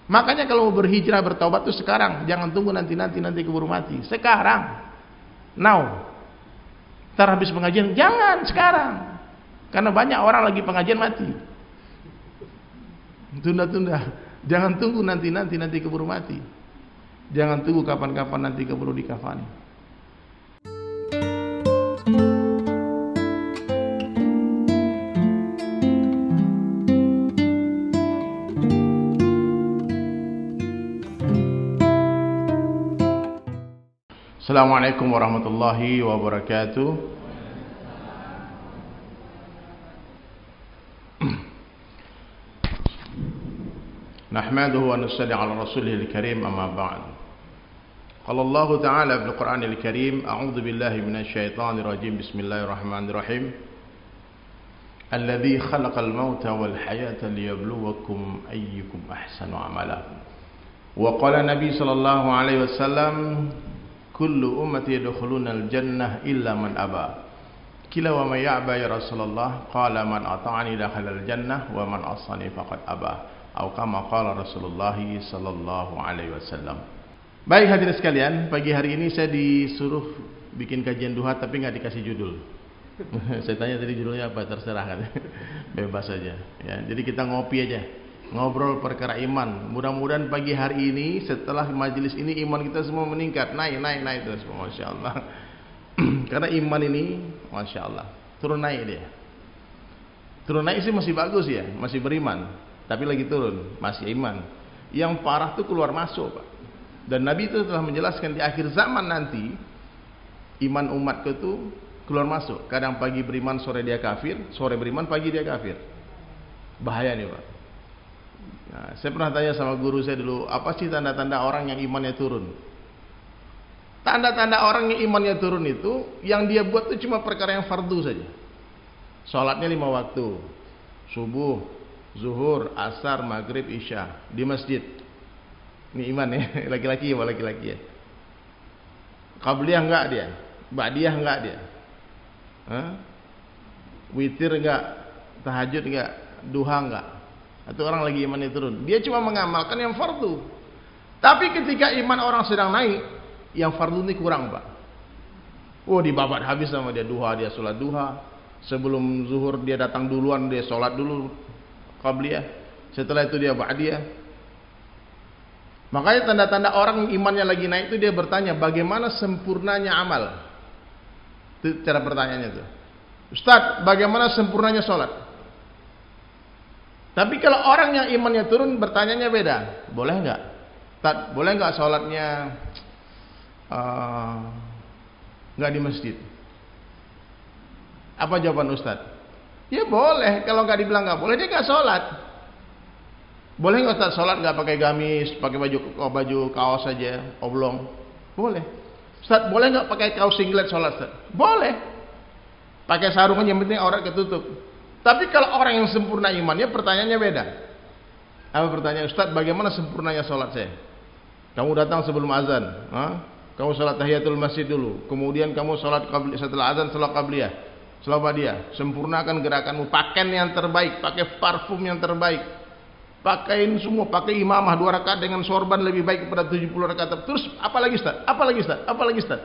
Makanya kalau mau berhijrah, bertaubat tuh sekarang, jangan tunggu nanti keburu mati. Sekarang, now. Ntar habis pengajian, jangan sekarang. Karena banyak orang lagi pengajian mati. Tunda-tunda. Jangan tunggu nanti keburu mati. Jangan tunggu kapan-kapan nanti keburu dikafani. Assalamualaikum warahmatullahi wabarakatuh. Nahmaduhu wa nusalli ala rasulihil karim, amma ba'd. Qala Allah Ta'ala fil Qur'anil Karim, a'udzu billahi minasy syaithanir rajim. Bismillahirrahmanirrahim. Alladzi khalaqal mauta wal hayata liyabluwakum ayyukum ahsanu amala. Wa qala Nabi sallallahu alaihi wasallam, kullu ummati yadkhuluna al-jannah illa man aba. Qila wa man ya'ba ya Rasulullah? Qala man ata'ani dakhala al-jannah wa man asani faqad aba. Atau kama qala Rasulullah sallallahu alaihi wasallam. Baik hadirin sekalian, pagi hari ini saya disuruh bikin kajian duha tapi enggak dikasih judul. Saya tanya tadi judulnya apa, terserah kan. Bebas saja ya. Jadi kita ngopi aja. Ngobrol perkara iman. Mudah-mudahan pagi hari ini setelah majelis ini iman kita semua meningkat, naik terus, masya Allah. Karena iman ini, masya Allah, turun naik dia. Turun naik sih masih bagus ya, masih beriman, tapi lagi turun, masih iman. Yang parah tuh keluar masuk, Pak. Dan Nabi itu telah menjelaskan di akhir zaman nanti iman umat itu keluar masuk. Kadang pagi beriman, sore dia kafir, sore beriman, pagi dia kafir. Bahaya nih, Pak. Nah, saya pernah tanya sama guru saya dulu, apa sih tanda-tanda orang yang imannya turun? Tanda-tanda orang yang imannya turun itu, yang dia buat itu cuma perkara yang fardu saja. Sholatnya 5 waktu, subuh, zuhur, asar, maghrib, isya, di masjid. Ini iman ya, laki-laki ya. Qabliyah enggak dia, ba'diyah enggak dia, witir enggak, tahajud enggak, duha enggak. Atau orang lagi imannya turun, dia cuma mengamalkan yang fardu. Tapi ketika iman orang sedang naik, yang fardu ini kurang, Pak. Oh, dibabat habis sama dia duha, dia sholat duha. Sebelum zuhur dia datang duluan, dia sholat dulu qabliyah. Setelah itu dia ba'diyah. Makanya tanda-tanda orang imannya lagi naik itu dia bertanya, bagaimana sempurnanya amal? Itu cara pertanyaannya itu. Ustaz, bagaimana sempurnanya sholat? Tapi kalau orang yang imannya turun bertanyanya beda. Boleh enggak? Boleh enggak sholatnya enggak di masjid? Apa jawaban Ustaz? Ya boleh. Kalau enggak dibilang enggak boleh, dia enggak sholat. Boleh enggak Ustaz sholat enggak pakai gamis, pakai baju kaos saja, oblong? Boleh. Ustaz, boleh enggak pakai kaos singlet sholat Ustaz? Boleh. Pakai sarung aja, yang penting aurat ketutup. Tapi kalau orang yang sempurna imannya, pertanyaannya beda. Apa pertanyaan? Ustaz, bagaimana sempurnanya sholat saya? Kamu datang sebelum azan, kamu sholat tahiyatul masjid dulu, kemudian kamu sholat setelah azan, sholat qabliyah, sholat ba'diyah. Sempurnakan gerakanmu, pakaian yang terbaik, pakai parfum yang terbaik, pakaiin semua, pakai imamah 2 rakaat dengan sorban lebih baik kepada 70 rakaat. Terus apalagi Ustaz? Apalagi Ustaz?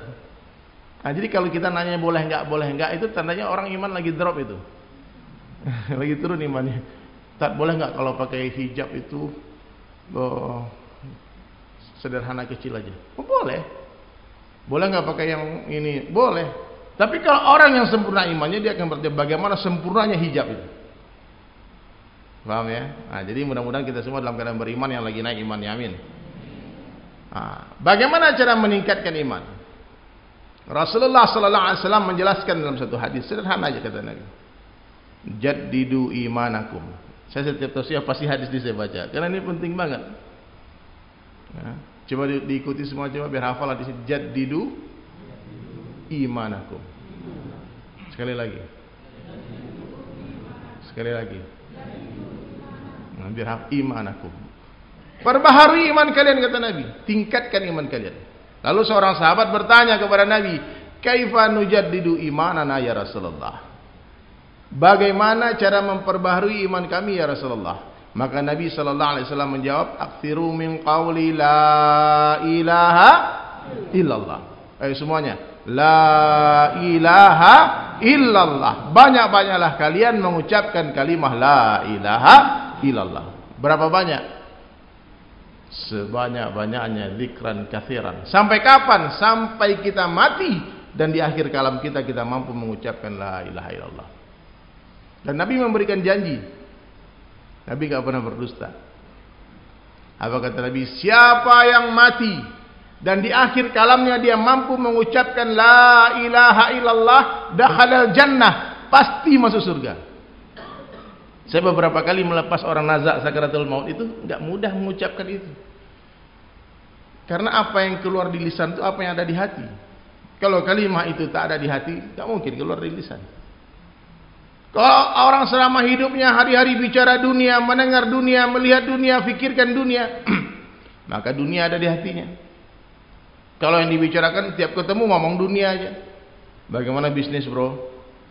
Nah, jadi kalau kita nanya boleh enggak, itu tandanya orang iman lagi drop itu. Lagi turun imannya. Tak boleh enggak kalau pakai hijab itu sederhana kecil aja? Oh, boleh. Boleh enggak pakai yang ini? Boleh. Tapi kalau orang yang sempurna imannya, dia akan bertanya bagaimana sempurnanya hijab itu. Paham ya? Nah, jadi mudah-mudahan kita semua dalam keadaan beriman yang lagi naik imannya, amin. Nah, bagaimana cara meningkatkan iman? Rasulullah sallallahu alaihi wasallam menjelaskan dalam satu hadis sederhana aja kata Nabi. Jaddidu imanakum. Saya setiap tausiah pasti hadis ini saya baca karena ini penting banget. Nah, coba diikuti semua, coba biar hafal hadis ini. Jaddidu imanakum. Sekali lagi. Nah, biar hafal imanakum. Perbaharui iman kalian kata Nabi, tingkatkan iman kalian. Lalu seorang sahabat bertanya kepada Nabi, "Kaifa nujaddidu imanana ya Rasulullah?" Bagaimana cara memperbaharui iman kami ya Rasulullah? Maka Nabi sallallahu alaihi wasallam menjawab, "Aktsiru min qauli la ilaha illallah." Ayo semuanya, la ilaha illallah. Banyak-banyaklah kalian mengucapkan kalimah la ilaha illallah. Berapa banyak? Sebanyak-banyaknya, zikran katsiran. Sampai kapan? Sampai kita mati dan di akhir kalam kita mampu mengucapkan la ilaha illallah. Dan Nabi memberikan janji. Nabi enggak pernah berdusta. Apa kata Nabi? Siapa yang mati dan di akhir kalamnya dia mampu mengucapkan la ilaha illallah, dakhalal jannah, pasti masuk surga. Saya beberapa kali melepas orang nazak sakaratul maut itu enggak mudah mengucapkan itu. Karena apa yang keluar di lisan itu apa yang ada di hati. Kalau kalimah itu tak ada di hati, enggak mungkin keluar di lisan. Kalau orang selama hidupnya hari-hari bicara dunia, mendengar dunia, melihat dunia, fikirkan dunia, maka dunia ada di hatinya. Kalau yang dibicarakan tiap ketemu ngomong dunia aja. Bagaimana bisnis bro?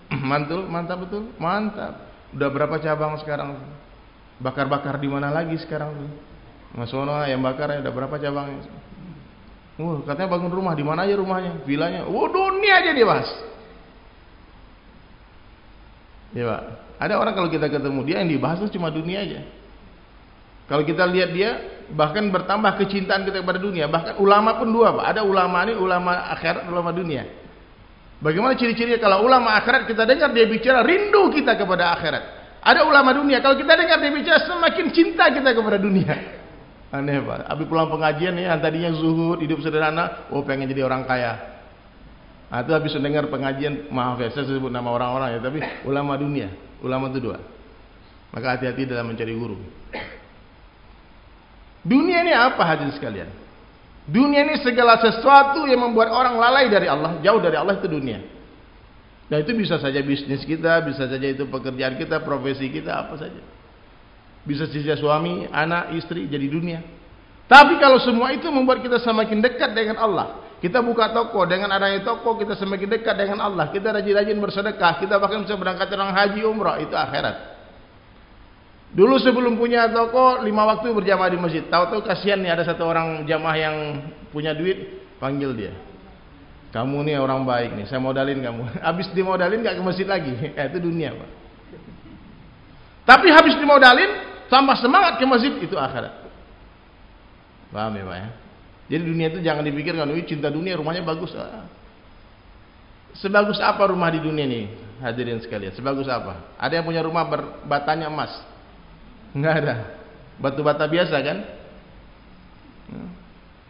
Mantul, mantap betul, mantap. Udah berapa cabang sekarang? Bakar-bakar di mana lagi sekarang? Mas Wono yang bakar ya udah berapa cabangnya? Katanya bangun rumah, di mana aja rumahnya? Vilanya? Dunia aja dia bahas. Ya Pak, ada orang kalau kita ketemu dia yang dibahas itu cuma dunia aja. Kalau kita lihat dia bahkan bertambah kecintaan kita kepada dunia. Bahkan ulama pun dua Pak, ada ulama ini ulama akhirat, ulama dunia. Bagaimana ciri-cirinya? Kalau ulama akhirat kita dengar dia bicara rindu kita kepada akhirat. Ada ulama dunia, kalau kita dengar dia bicara semakin cinta kita kepada dunia. Aneh Pak, habis pulang pengajian ya, yang tadinya zuhud, hidup sederhana, pengen jadi orang kaya. Nah, itu habis mendengar pengajian, maaf ya saya sebut nama orang-orang ya, tapi ulama dunia, ulama itu dua. Maka hati-hati dalam mencari guru. Dunia ini apa hadirin sekalian? Dunia ini segala sesuatu yang membuat orang lalai dari Allah, jauh dari Allah, itu dunia. Dan itu bisa saja bisnis kita, bisa saja itu pekerjaan kita, profesi kita, apa saja. Bisa saja suami, anak, istri, jadi dunia. Tapi kalau semua itu membuat kita semakin dekat dengan Allah, kita buka toko, dengan adanya toko kita semakin dekat dengan Allah. Kita rajin-rajin bersedekah, kita bahkan bisa berangkat orang haji umrah, itu akhirat. Dulu sebelum punya toko 5 waktu berjamaah di masjid, tahu-tahu kasihan nih ada satu orang jamaah yang punya duit, panggil dia. Kamu nih orang baik nih, saya modalin kamu. Habis dimodalin gak ke masjid lagi. Itu dunia Pak. Tapi habis dimodalin tambah semangat ke masjid, itu akhirat. Paham ya Pak ya? Jadi dunia itu jangan dipikirkan, cinta dunia, rumahnya bagus. Sebagus apa rumah di dunia nih, hadirin sekalian? Sebagus apa? Ada yang punya rumah berbatanya emas? Enggak ada. Batu bata biasa kan?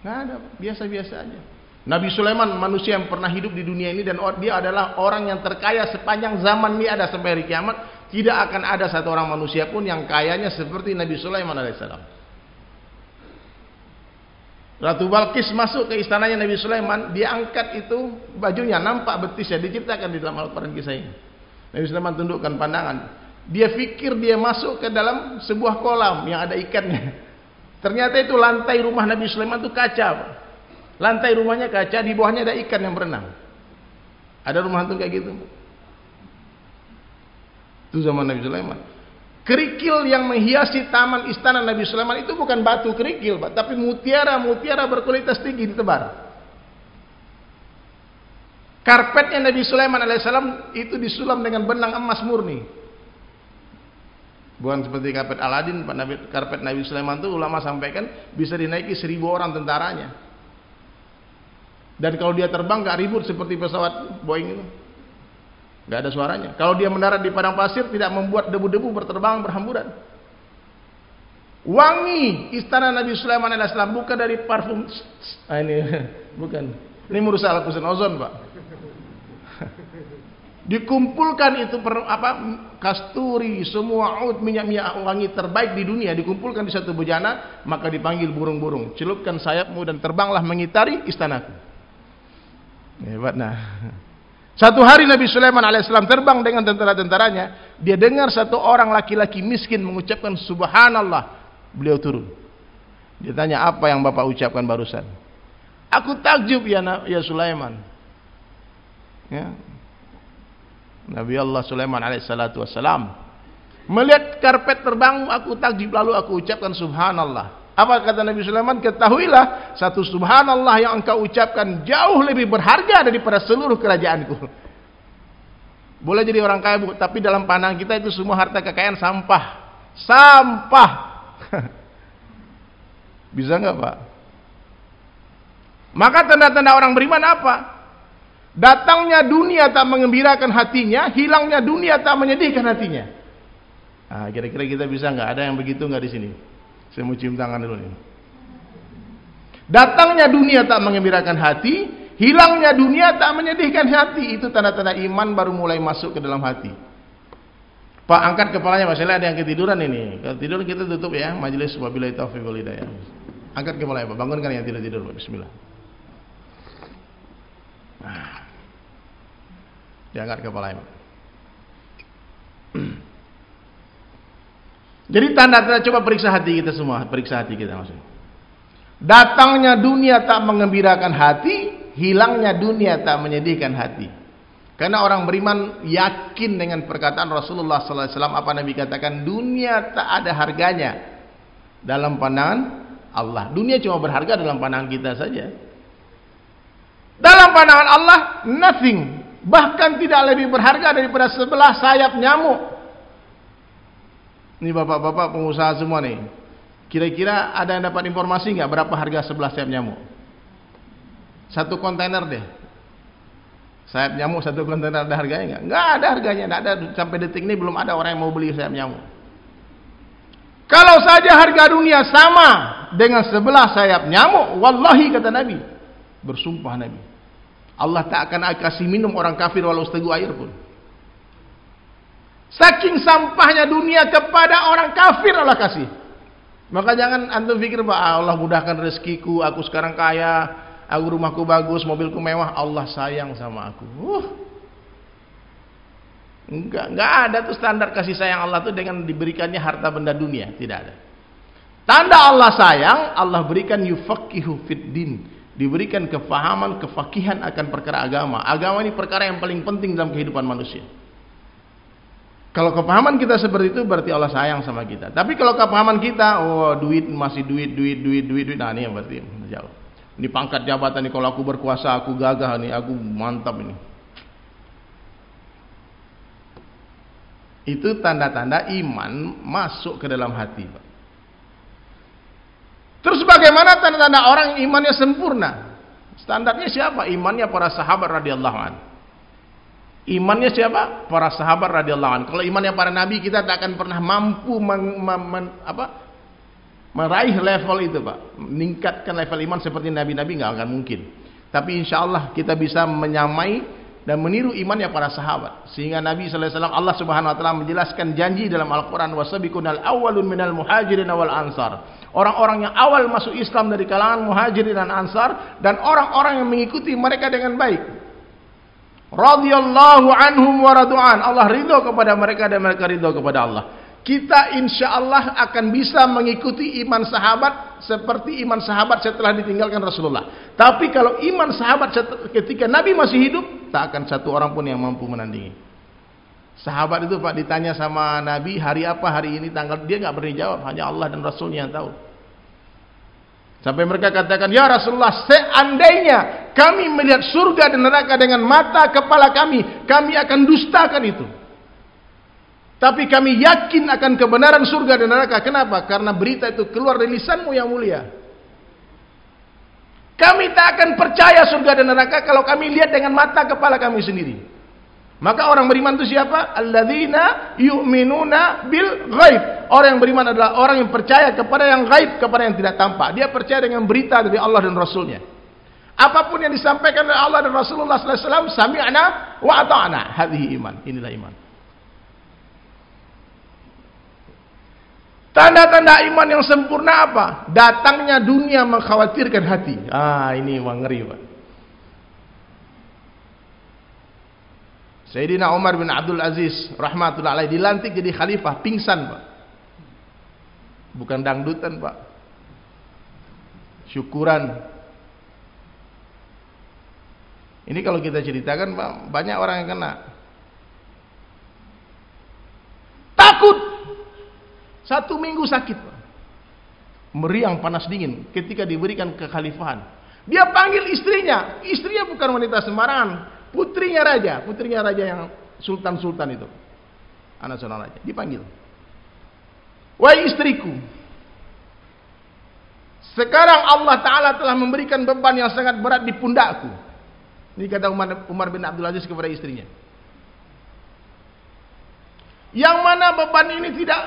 Enggak ada, biasa-biasa aja. Nabi Sulaiman manusia yang pernah hidup di dunia ini, dan dia adalah orang yang terkaya sepanjang zaman ini ada sampai hari kiamat. Tidak akan ada satu orang manusia pun yang kayanya seperti Nabi Sulaiman alaihissalam. Ratu Balqis masuk ke istananya Nabi Sulaiman, dia angkat itu bajunya, nampak betisnya, diciptakan di dalam Al-Quran kisah ini. Nabi Sulaiman tundukkan pandangan. Dia fikir dia masuk ke dalam sebuah kolam yang ada ikannya. Ternyata itu lantai rumah Nabi Sulaiman itu kaca. Lantai rumahnya kaca, di bawahnya ada ikan yang berenang. Ada rumah hantu kayak gitu? Itu zaman Nabi Sulaiman. Kerikil yang menghiasi taman istana Nabi Sulaiman itu bukan batu kerikil Pak, tapi mutiara-mutiara berkualitas tinggi ditebar. Karpetnya Nabi Sulaiman alaihissalam itu disulam dengan benang emas murni. Bukan seperti karpet Aladin, karpet Nabi Sulaiman itu ulama sampaikan bisa dinaiki 1000 orang tentaranya. Dan kalau dia terbang gak ribut seperti pesawat Boeing itu. Gak ada suaranya. Kalau dia mendarat di padang pasir tidak membuat debu-debu berterbangan berhamburan. Wangi istana Nabi Sulaiman alaihissalam bukan dari parfum. Ini bukan. Ini merusak lapisan ozon Pak. Dikumpulkan itu kasturi, semua oud, minyak-minyak wangi terbaik di dunia dikumpulkan di satu bejana, maka dipanggil burung-burung, celupkan sayapmu dan terbanglah mengitari istanaku. Hebat nah. Satu hari Nabi Sulaiman alaihissalam terbang dengan tentara-tentaranya, dia dengar satu orang laki-laki miskin mengucapkan subhanallah. Beliau turun. Dia tanya, apa yang Bapak ucapkan barusan? Aku takjub ya Sulaiman. Ya. Nabi Allah Sulaiman alaihissalatu wassalam Melihat karpet terbang, aku takjub lalu aku ucapkan subhanallah. Apa kata Nabi Sulaiman? Ketahuilah, satu subhanallah yang engkau ucapkan jauh lebih berharga daripada seluruh kerajaanku. Boleh jadi orang kaya, tapi dalam pandangan kita itu semua harta kekayaan sampah. Sampah. Bisa nggak, Pak? Maka tanda-tanda orang beriman apa? Datangnya dunia tak mengembirakan hatinya, hilangnya dunia tak menyedihkan hatinya. Nah, kira-kira kita bisa nggak? Ada yang begitu nggak di sini? Saya mau cium tangan dulu nih. Datangnya dunia tak mengembirakan hati, hilangnya dunia tak menyedihkan hati. Itu tanda-tanda iman baru mulai masuk ke dalam hati. Pak, angkat kepalanya, masalah ada yang ketiduran ini. Kalau tidur kita tutup ya, majelis wabillahi taufiq wal hidayah. Angkat kepalanya, Pak. Bangunkan yang tidak tidur, Pak. Bismillah. Nah. Diangkat kepalanya, Pak. Jadi tanda-tanda, coba periksa hati kita semua, periksa hati kita maksudnya. Datangnya dunia tak mengembirakan hati, hilangnya dunia tak menyedihkan hati. Karena orang beriman yakin dengan perkataan Rasulullah sallallahu alaihi wasallam, apa Nabi katakan, dunia tak ada harganya dalam pandangan Allah. Dunia cuma berharga dalam pandangan kita saja. Dalam pandangan Allah nothing, bahkan tidak lebih berharga daripada sebelah sayap nyamuk. Ini bapak-bapak pengusaha semua nih. Kira-kira ada yang dapat informasi nggak berapa harga sebelah sayap nyamuk? Satu kontainer deh. Sayap nyamuk satu kontainer ada harganya nggak? Nggak ada harganya. Nggak ada, sampai detik ini belum ada orang yang mau beli sayap nyamuk. Kalau saja harga dunia sama dengan sebelah sayap nyamuk, wallahi kata Nabi, bersumpah Nabi, Allah tak akan kasih minum orang kafir walau seteguk air pun. Saking sampahnya dunia kepada orang kafir Allah kasih. Maka jangan antum pikir, Pak, Allah mudahkan rezekiku, aku sekarang kaya, aku rumahku bagus, mobilku mewah, Allah sayang sama aku. Enggak ada tuh standar kasih sayang Allah tuh dengan diberikannya harta benda dunia, tidak ada. Tanda Allah sayang, Allah berikan yufaqihu fid din, diberikan kefahaman, kefakihan akan perkara agama. Agama ini perkara yang paling penting dalam kehidupan manusia. Kalau kepahaman kita seperti itu, berarti Allah sayang sama kita. Tapi kalau kepahaman kita, oh duit masih duit, nah ini yang berarti jauh. Ini pangkat jabatan nih, kalau aku berkuasa, aku gagah nih, aku mantap ini. Itu tanda-tanda iman masuk ke dalam hati, Pak. Terus bagaimana tanda-tanda orang imannya sempurna? Standarnya siapa? Imannya para sahabat radhiyallahu anhu. Imannya siapa? Para sahabat radhiyallahu anhu. Kalau imannya para nabi, kita tak akan pernah mampu meraih level itu, Pak. Meningkatkan level iman seperti nabi-nabi, nggak akan mungkin. Tapi insya Allah kita bisa menyamai dan meniru imannya para sahabat. Sehingga Nabi sallallahu alaihi wasallam, Allah Subhanahu wa taala menjelaskan janji dalam Al-Qur'an, wasabiqunal awwalun minal muhajirin wal ansar. Orang-orang yang awal masuk Islam dari kalangan muhajirin dan ansar, dan orang-orang yang mengikuti mereka dengan baik. Radhiyallahu anhum wa radu'an. Allah ridho kepada mereka dan mereka ridho kepada Allah. Kita insya Allah akan bisa mengikuti iman sahabat seperti iman sahabat setelah ditinggalkan Rasulullah. Tapi kalau iman sahabat ketika Nabi masih hidup, tak akan satu orang pun yang mampu menandingi. Sahabat itu, Pak, ditanya sama Nabi, hari apa hari ini tanggal, dia nggak berani jawab, hanya Allah dan Rasulnya yang tahu. Sampai mereka katakan, ya Rasulullah, seandainya kami melihat surga dan neraka dengan mata kepala kami akan dustakan itu. Tapi kami yakin akan kebenaran surga dan neraka. Kenapa? Karena berita itu keluar dari lisanmu yang mulia. Kami tak akan percaya surga dan neraka kalau kami lihat dengan mata kepala kami sendiri. Maka orang beriman itu siapa? Alladzina yu'minuna bil ghaib. Orang yang beriman adalah orang yang percaya kepada yang gaib, kepada yang tidak tampak. Dia percaya dengan berita dari Allah dan Rasulnya. Apapun yang disampaikan oleh Allah dan Rasulullah sallallahu alaihi wasallam, sami'na wa ata'na. Hadhihi iman. Inilah iman. Tanda-tanda iman yang sempurna apa? Datangnya dunia mengkhawatirkan hati. Ini memang ngeri, Pak. Sayyidina Umar bin Abdul Aziz rahmatullah alaih dilantik jadi khalifah, pingsan, Pak. Bukan dangdutan, Pak. Syukuran. Ini kalau kita ceritakan, Pak, banyak orang yang kena. Takut 1 minggu sakit, Pak. Meriang panas dingin ketika diberikan kekhalifahan. Dia panggil istrinya. Istrinya bukan wanita sembarangan, putrinya raja yang sultan-sultan itu. Anak seorang raja. Dipanggil. Wahai istriku, sekarang Allah Ta'ala telah memberikan beban yang sangat berat di pundakku. Ini kata Umar bin Abdul Aziz kepada istrinya. Yang mana beban ini tidak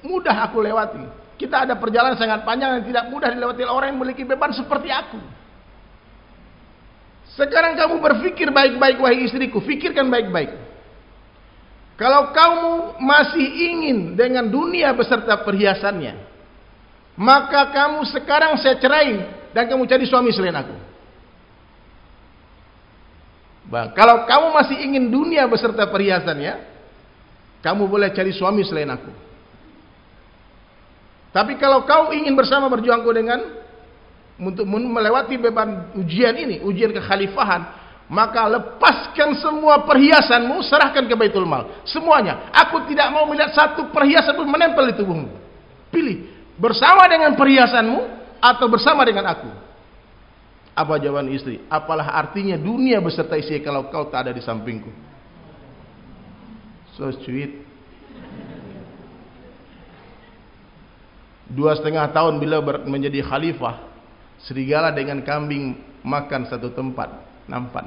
mudah aku lewati. Kita ada perjalanan sangat panjang yang tidak mudah dilewati orang yang memiliki beban seperti aku. Sekarang kamu berpikir baik-baik, wahai istriku. Fikirkan baik-baik. Kalau kamu masih ingin dengan dunia beserta perhiasannya, maka kamu sekarang saya cerai dan kamu cari suami selain aku. Kalau kamu masih ingin dunia beserta perhiasannya, kamu boleh cari suami selain aku. Tapi kalau kau ingin bersama berjuangku dengan untuk melewati beban ujian ini, ujian kekhalifahan, maka lepaskan semua perhiasanmu, serahkan ke Baitul Mal. Semuanya. Aku tidak mau melihat satu perhiasan pun menempel di tubuhmu. Pilih. Bersama dengan perhiasanmu atau bersama dengan aku. Apa jawaban istri? Apalah artinya dunia beserta isinya kalau kau tak ada di sampingku. So sweet. 2,5 tahun beliau menjadi khalifah, serigala dengan kambing makan satu tempat, nampan.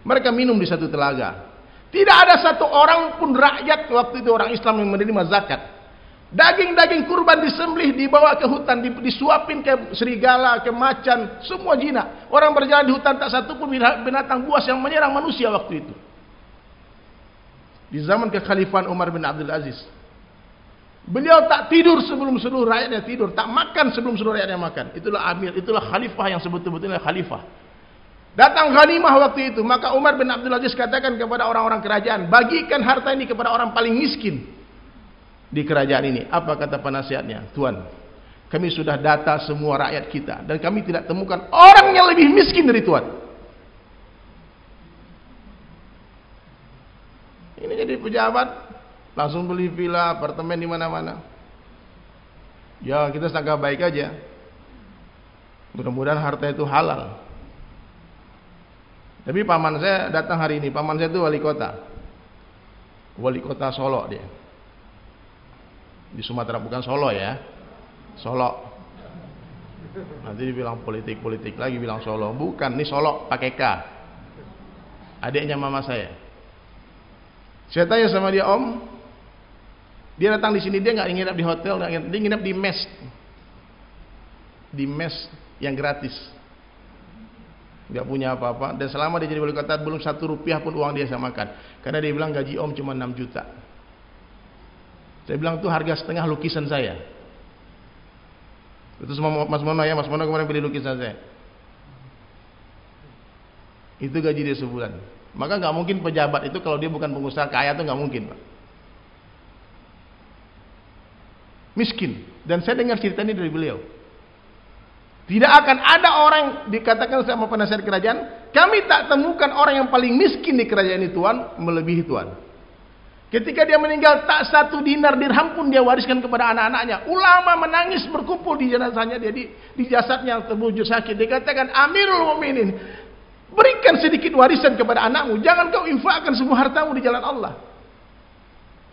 Mereka minum di satu telaga. Tidak ada satu orang pun rakyat waktu itu orang Islam yang menerima zakat. Daging-daging kurban disembelih, dibawa ke hutan, disuapin ke serigala, ke macan, semua jinak. Orang berjalan di hutan tak satu pun binatang buas yang menyerang manusia waktu itu. Di zaman kekhalifahan Umar bin Abdul Aziz. Beliau tak tidur sebelum seluruh rakyatnya tidur, tak makan sebelum seluruh rakyatnya makan. Itulah amir, itulah khalifah yang sebetul-betulnya khalifah. Datang ghanimah waktu itu, maka Umar bin Abdul Aziz katakan kepada orang-orang kerajaan, bagikan harta ini kepada orang paling miskin di kerajaan ini. Apa kata penasihatnya? Tuan, kami sudah data semua rakyat kita dan kami tidak temukan orang yang lebih miskin dari Tuan. Ini jadi pejabat. Langsung beli villa, apartemen di mana-mana. Ya, kita sangka baik aja. Mudah-mudahan harta itu halal. Tapi paman saya datang hari ini. Paman saya itu wali kota. Wali kota Solo dia. Di Sumatera, bukan Solo ya. Solo. Nanti dibilang politik-politik lagi bilang Solo. Bukan, ini Solo pakai K. Adiknya mama saya. Saya tanya sama dia, Om, dia datang di sini, dia nggak nginep di hotel, dia nginep di mes. Di mes yang gratis. Nggak punya apa-apa. Dan selama dia jadi wali kota, belum 1 rupiah pun uang dia saya makan. Karena dia bilang gaji Om cuma 6 juta. Saya bilang itu harga setengah lukisan saya. Itu semua Mas Mono ya, Mas Mono kemarin beli lukisan saya. Itu gaji dia sebulan. Maka nggak mungkin pejabat itu kalau dia bukan pengusaha kaya itu nggak mungkin, Pak. Miskin. Dan saya dengar cerita ini dari beliau. Tidak akan ada orang dikatakan sama penasihat kerajaan, kami tak temukan orang yang paling miskin di kerajaan ini Tuan, melebihi Tuan. Ketika dia meninggal, tak 1 dinar dirham pun dia wariskan kepada anak-anaknya. Ulama menangis berkumpul di jenazahnya, dia di jasadnya yang terbujur sakit. Dikatakan, Amirul Mukminin, berikan sedikit warisan kepada anakmu, jangan kau infakkan semua hartamu di jalan Allah.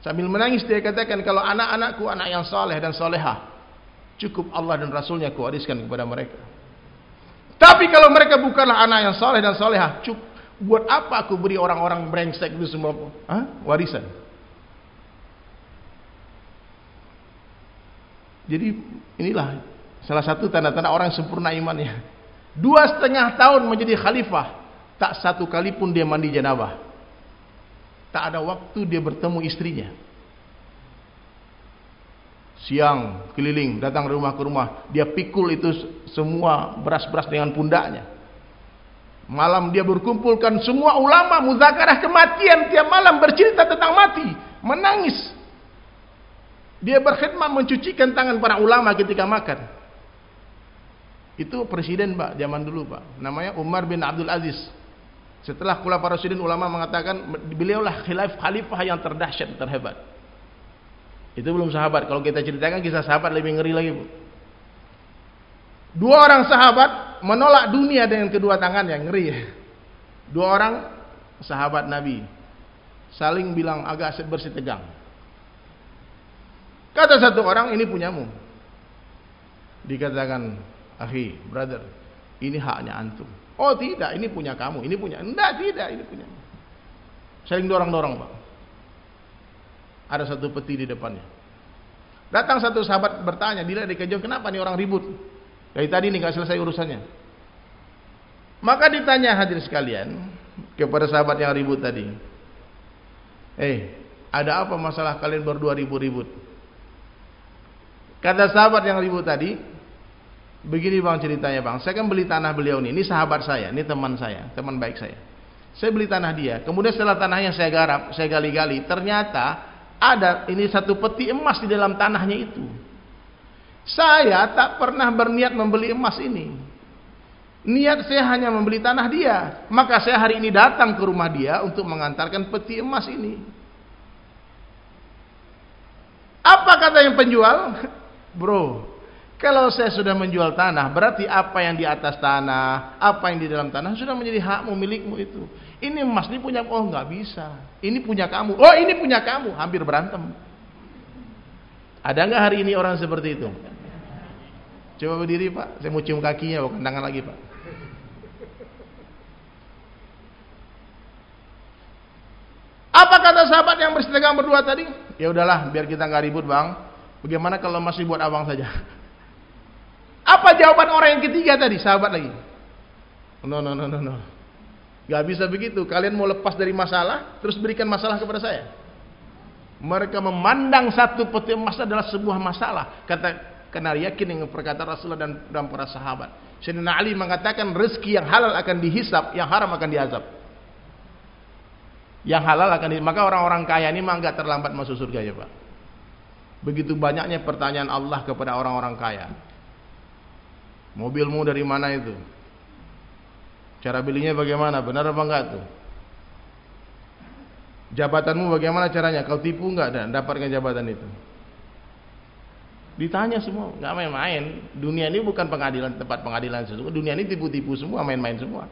Sambil menangis dia katakan, kalau anak-anakku anak yang saleh dan salehah, cukup Allah dan Rasulnya kuwariskan kepada mereka. Tapi kalau mereka bukanlah anak yang saleh dan salehah, buat apa aku beri orang-orang brengsek itu semua warisan? Jadi inilah salah satu tanda-tanda orang sempurna imannya. 2,5 tahun menjadi khalifah, tak 1 kali pun dia mandi janabah. Tak ada waktu dia bertemu istrinya. Siang keliling, datang rumah ke rumah, dia pikul itu semua beras-beras dengan pundaknya. Malam dia berkumpulkan semua ulama muzakarah kematian, tiap malam bercerita tentang mati, menangis. Dia berkhidmat mencucikan tangan para ulama ketika makan. Itu presiden, Pak, zaman dulu, Pak. Namanya Umar bin Abdul Aziz. Setelah Khulafaur Rasyidin, ulama mengatakan beliaulah khalifah yang terdahsyat, terhebat. Itu belum sahabat. Kalau kita ceritakan kisah sahabat lebih ngeri lagi, Bu. 2 orang sahabat menolak dunia dengan kedua tangannya, ngeri ya. 2 orang sahabat Nabi saling bilang agak bersih tegang. Kata satu orang, ini punyamu. Dikatakan, akhi, brother, ini haknya antum. Oh tidak, ini punya kamu, ini punya. Enggak, tidak, ini punya. Saling dorong-dorong, Pak. Ada satu peti di depannya. Datang satu sahabat bertanya, dilihat di kejauhan, kenapa nih orang ribut? Dari tadi nih gak selesai urusannya. Maka ditanya hadirin sekalian kepada sahabat yang ribut tadi, ada apa masalah kalian berdua ribut-ribut? Kata sahabat yang ribut tadi, begini bang ceritanya bang, saya kan beli tanah beliau ini sahabat saya, ini teman saya, teman baik saya. Saya beli tanah dia, kemudian setelah tanahnya saya garap, saya gali-gali, ternyata ada ini satu peti emas di dalam tanahnya itu. Saya tak pernah berniat membeli emas ini. Niat saya hanya membeli tanah dia. Maka saya hari ini datang ke rumah dia untuk mengantarkan peti emas ini. Apa kata yang penjual? Bro, kalau saya sudah menjual tanah, berarti apa yang di atas tanah, apa yang di dalam tanah sudah menjadi hakmu, milikmu itu. Ini emas ini punya, oh nggak bisa. Ini punya kamu. Oh ini punya kamu. Hampir berantem. Ada nggak hari ini orang seperti itu? Coba berdiri Pak. Saya mau cium kakinya, bukan tangan lagi Pak. Apa kata sahabat yang bersitegang berdua tadi? Ya udahlah, biar kita nggak ribut bang. Bagaimana kalau masih buat abang saja? Apa jawaban orang yang ketiga tadi? Sahabat lagi. No. Gak bisa begitu. Kalian mau lepas dari masalah, terus berikan masalah kepada saya. Mereka memandang satu peti emas adalah sebuah masalah. Karena yakin dengan perkataan Rasulullah dan para sahabat. Sayyidina Ali mengatakan rezeki yang halal akan dihisap, yang haram akan diazab. Yang halal akan maka orang-orang kaya ini mah enggak terlambat masuk surga ya Pak. Begitu banyaknya pertanyaan Allah kepada orang-orang kaya. Mobilmu dari mana itu? Cara belinya bagaimana? Benar apa enggak tuh? Jabatanmu bagaimana caranya? Kau tipu enggak dan dapatkan jabatan itu? Ditanya semua, enggak main-main. Dunia ini bukan pengadilan, tempat pengadilan sesungguhnya. Dunia ini tipu-tipu semua, main-main semua.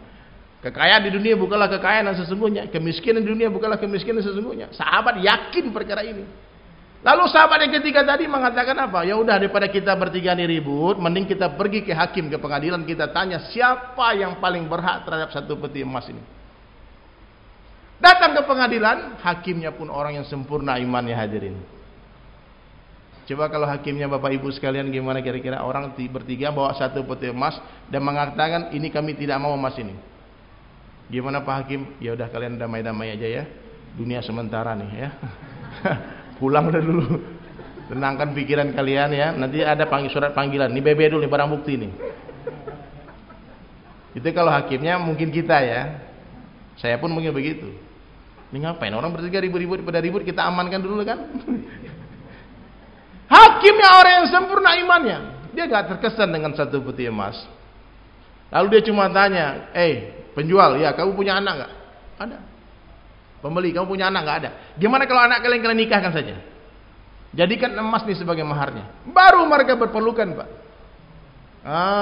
Kekayaan di dunia bukanlah kekayaan yang sesungguhnya. Kemiskinan di dunia bukanlah kemiskinan sesungguhnya. Sahabat yakin perkara ini. Lalu sahabat yang ketiga tadi mengatakan apa? Ya udah, daripada kita bertiga ini ribut, mending kita pergi ke hakim, ke pengadilan, kita tanya siapa yang paling berhak terhadap satu peti emas ini. Datang ke pengadilan, hakimnya pun orang yang sempurna imannya hadirin. Coba kalau hakimnya Bapak Ibu sekalian gimana kira-kira? Orang bertiga bawa satu peti emas dan mengatakan ini kami tidak mau emas ini. Gimana Pak Hakim? Ya udah kalian damai-damai aja ya. Dunia sementara nih ya. Pulang udah dulu. Tenangkan pikiran kalian ya. Nanti ada surat panggilan. Ini BB dulu nih, barang bukti nih. Itu kalau hakimnya mungkin kita ya. Saya pun mungkin begitu. Ini ngapain orang bertiga ribut-ribut, pada ribut kita amankan dulu kan. Hakimnya orang yang sempurna imannya. Dia gak terkesan dengan satu peti emas. Lalu dia cuma tanya, penjual, ya kamu punya anak gak? Ada. Pembeli, kamu punya anak gak? Ada. Gimana kalau anak kalian nikahkan saja? Jadikan emas nih sebagai maharnya. Baru mereka berpelukan Pak.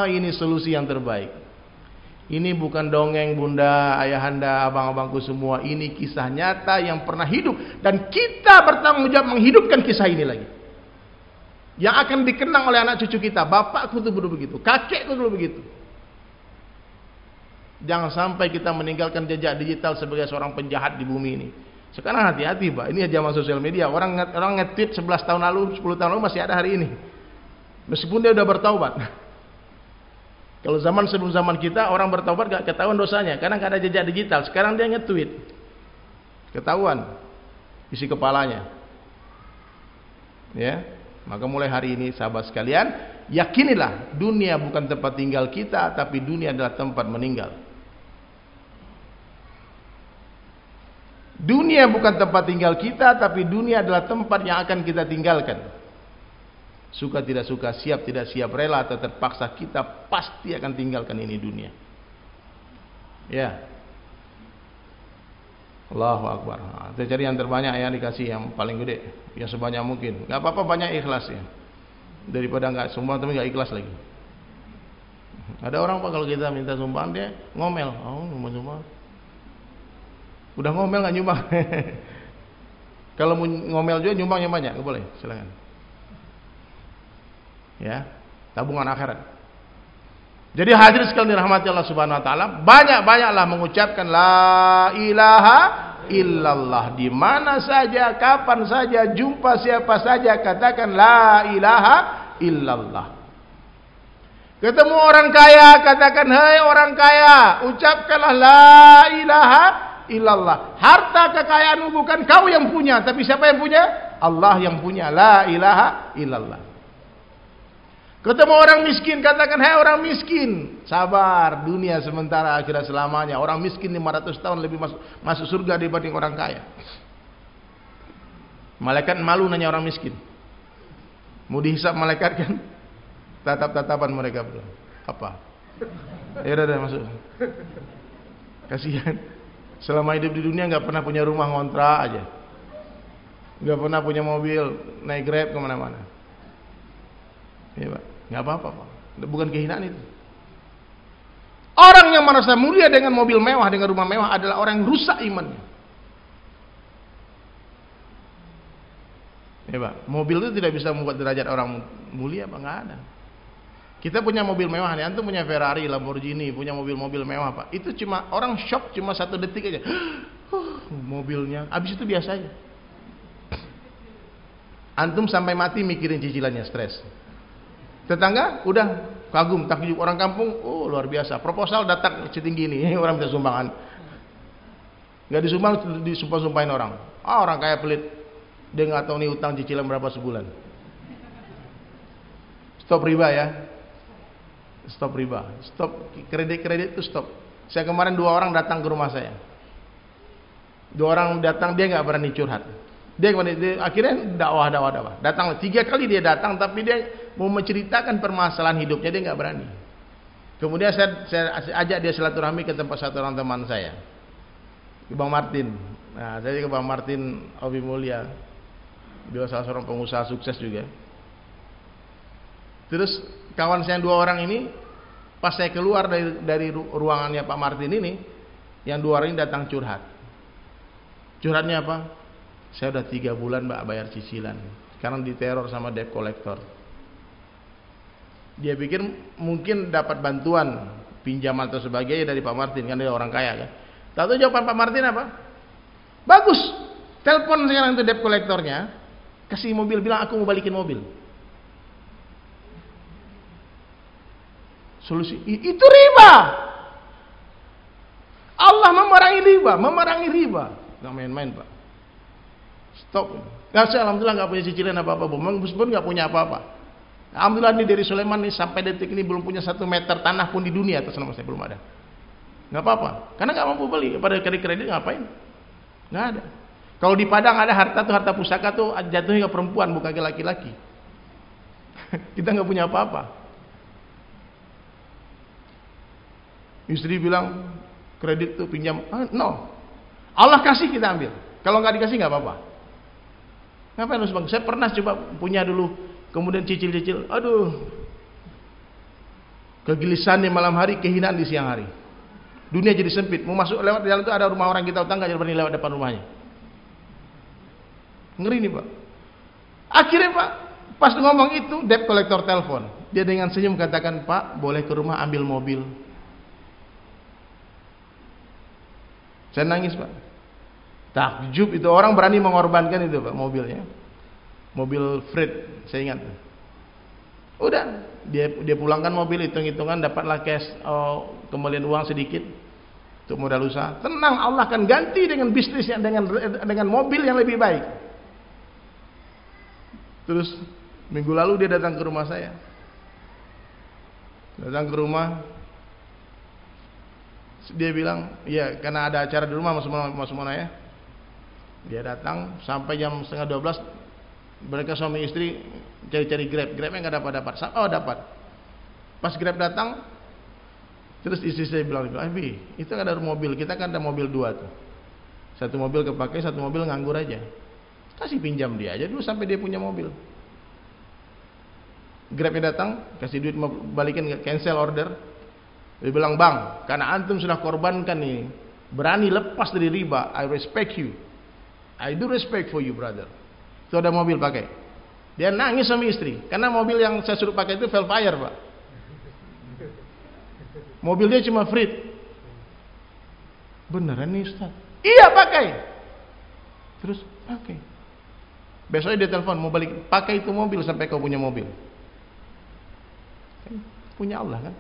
Ini solusi yang terbaik. Ini bukan dongeng bunda, ayahanda, abang-abangku semua. Ini kisah nyata yang pernah hidup. Dan kita bertanggung jawab menghidupkan kisah ini lagi. Yang akan dikenang oleh anak cucu kita. Bapakku tuh dulu begitu, kakekku dulu begitu. Jangan sampai kita meninggalkan jejak digital sebagai seorang penjahat di bumi ini. Sekarang hati-hati Pak, ini zaman sosial media. Orang nge-tweet 11 tahun lalu, 10 tahun lalu masih ada hari ini. Meskipun dia udah bertaubat. Kalau zaman sebelum zaman kita, orang bertaubat gak ketahuan dosanya karena gak ada jejak digital. Sekarang dia nge-tweet, ketahuan isi kepalanya. Ya, maka mulai hari ini sahabat sekalian, yakinilah dunia bukan tempat tinggal kita, tapi dunia adalah tempat meninggal. Dunia bukan tempat tinggal kita, tapi dunia adalah tempat yang akan kita tinggalkan. Suka tidak suka, siap tidak siap, rela atau terpaksa, kita pasti akan tinggalkan ini dunia. Ya. Allahu Akbar. Nah, kita cari yang terbanyak ya, dikasih yang paling gede, yang sebanyak mungkin. Gak apa-apa banyak ikhlas ya, daripada nggak sumbang tapi nggak ikhlas lagi. Ada orang Pak kalau kita minta sumbang dia ngomel, oh nyumbang. Udah ngomel nggak nyumbang. Kalau mau ngomel juga nyumbang yang banyak, boleh, silakan. Ya, tabungan akhirat. Jadi hadirin sekalian dirahmati Allah Subhanahu wa taala, banyak-banyaklah mengucapkan la ilaha illallah, di mana saja, kapan saja, jumpa siapa saja katakan la ilaha illallah. Ketemu orang kaya katakan hai orang kaya, ucapkanlah la ilaha illallah. Harta kekayaanmu bukan kau yang punya, tapi siapa yang punya? Allah yang punya. La ilaha illallah. Ketemu orang miskin, katakan hai orang miskin, sabar, dunia sementara, akhirat selamanya. Orang miskin 500 tahun lebih masuk surga dibanding orang kaya. Malaikat malu nanya orang miskin. Mau dihisap malaikat kan? Tatap-tatapan mereka berdua. Apa? Ya udah masuk. Kasihan. Selama hidup di dunia nggak pernah punya rumah, ngontrak aja. Nggak pernah punya mobil, naik Grab kemana-mana. Iya Pak. Nggak apa-apa Pak. Bukan kehinaan itu. Orang yang merasa mulia dengan mobil mewah, dengan rumah mewah adalah orang yang rusak imannya. Ya Pak. Mobil itu tidak bisa membuat derajat orang mulia Pak. Nggak ada. Kita punya mobil mewah nih, antum punya Ferrari, Lamborghini, punya mobil-mobil mewah Pak. Itu cuma orang shock cuma 1 detik aja. Mobilnya, habis itu biasa aja. Antum sampai mati mikirin cicilannya, stres. Tetangga udah kagum, takjub, orang kampung, oh luar biasa. Proposal datang setinggi ini, orang minta sumbangan. Nggak disumbang, disumpah-sumpahin orang. Orang kaya pelit, dia nggak tahu nih utang cicilan berapa sebulan. Stop riba ya. Stop riba, stop kredit itu stop. Saya kemarin 2 orang datang ke rumah saya. 2 orang datang, dia nggak berani curhat. Dia akhirnya dakwah. Datang 3 kali dia datang, tapi dia mau menceritakan permasalahan hidupnya, dia nggak berani. Kemudian saya ajak dia silaturahmi ke tempat satu orang teman saya, ke Bang Martin. Nah, saya ke Bang Martin Obi Mulia, dia salah seorang pengusaha sukses juga. Terus kawan saya 2 orang ini, pas saya keluar dari ruangannya Pak Martin ini, yang 2 orang ini datang curhat. Curhatnya apa? Saya udah 3 bulan Mbak bayar cicilan, sekarang diteror sama debt collector. Dia pikir mungkin dapat bantuan pinjaman atau sebagainya dari Pak Martin, kan dia orang kaya kan. Tahu jawaban Pak Martin apa? Bagus, telepon sekarang itu debt collectornya, kasih mobil, bilang aku mau balikin mobil. Solusi itu riba. Allah memerangi riba. Gak main-main Pak. Stop. Nggak, alhamdulillah nggak punya cicilan apa-apa. Meskipun nggak punya apa-apa. Alhamdulillah nih dari Sulaiman nih sampai detik ini belum punya 1 meter tanah pun di dunia atas nama saya belum ada. Nggak apa-apa. Karena nggak mampu beli. Pada kredit ngapain? Nggak ada. Kalau di Padang ada harta pusaka tuh jatuhnya ke perempuan bukan ke laki-laki. Kita nggak punya apa-apa. Istri bilang kredit tuh pinjam, no. Allah kasih kita ambil. Kalau nggak dikasih nggak apa-apa. Ngapain harus bang? Saya pernah coba punya dulu, kemudian cicil. Aduh, kegelisahan di malam hari, kehinaan di siang hari. Dunia jadi sempit. Mau masuk lewat jalan itu ada rumah orang kita utang nggak jadi berani lewat depan rumahnya. Ngeri nih Pak. Akhirnya Pak, pas ngomong itu, debt collector telepon. Dia dengan senyum katakan, Pak, boleh ke rumah ambil mobil. Saya nangis Pak. Takjub itu orang berani mengorbankan itu Pak, mobilnya. Mobil freight, saya ingat. Udah, dia pulangkan mobil, hitung-hitungan dapatlah cash, kembalian uang sedikit untuk modal usaha. Tenang, Allah akan ganti dengan bisnis yang dengan mobil yang lebih baik. Terus minggu lalu dia datang ke rumah saya. Datang ke rumah. Dia bilang, ya karena ada acara di rumah Mas Mona ya. Dia datang sampai jam 11:30. Mereka suami istri cari-cari Grabnya nggak dapat. Oh dapat. Pas Grab datang, terus istri saya bilang, Abi, itu kan ada mobil, kita kan ada mobil 2 tuh. Satu mobil kepakai, satu mobil nganggur aja. Kasih pinjam dia aja dulu sampai dia punya mobil. Grabnya datang, kasih duit mau balikin, cancel order. Dia bilang, bang, karena antum sudah korbankan nih, berani lepas dari riba, I respect you. I do respect for you, brother. Itu ada mobil pakai. Dia nangis sama istri, karena mobil yang saya suruh pakai itu Velfire, pak. Mobil dia cuma Frit. Beneran nih Ustaz? Iya pakai. Terus pakai. Besoknya dia telepon, mau balik, pakai itu mobil sampai kau punya mobil. Kan punya Allah kan.